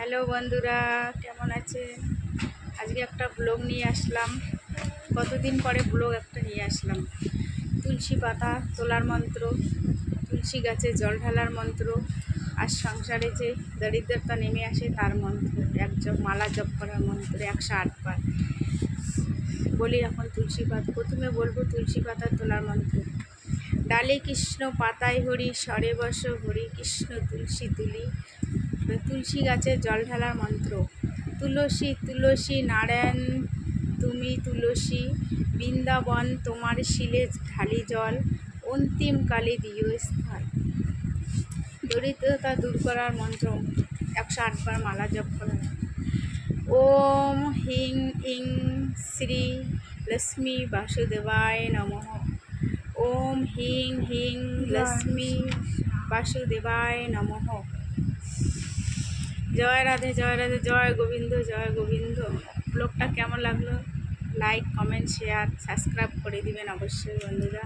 Hello বন্ধুরা, কেমন আছেন? আজকে একটা ব্লগ নিয়ে আসলাম। কতদিন পরে ব্লগ একটা নিয়ে আসলাম। তুলসী পাতা তোলার মন্ত্র, তুলসী গাছে জল ঢালার মন্ত্র, আর সংসারে যে দরিদ্রতা নেমে আসে তার মন্ত্র, এক জপ মালা জপ করার মন্ত্র 108 বার বলি। এখন তুলসী পাতা প্রথমে বলবো, তুলসী পাতা তোলার মন্ত্র। ডালে কৃষ্ণ পাতায় হরি, স্বরে বস হরি কৃষ্ণ তুলসী তুলি। তুলসী গাছে জল ঢালার মন্ত্র। তুলসী তুলসী নারায়ণ তুমি তুলসী, বৃন্দাবন তোমার শিলে ঢালি জল, অন্তিম কালে দিও স্থান। দরিদ্রতা দূর করার মন্ত্র 108 বার মালা জপ করা। ওম হিং ইং শ্রী লক্ষ্মী বাসুদেবায় নমঃ। ওম হিং হিং লক্ষ্মী বাসুদেবায় নমঃ। জয় রাধে, জয় রাধে, জয় গোবিন্দ, জয় গোবিন্দ। ব্লগটা কেমন লাগলো? লাইক, কমেন্ট, শেয়ার, সাবস্ক্রাইব করে দিবেন অবশ্যই বন্ধুরা।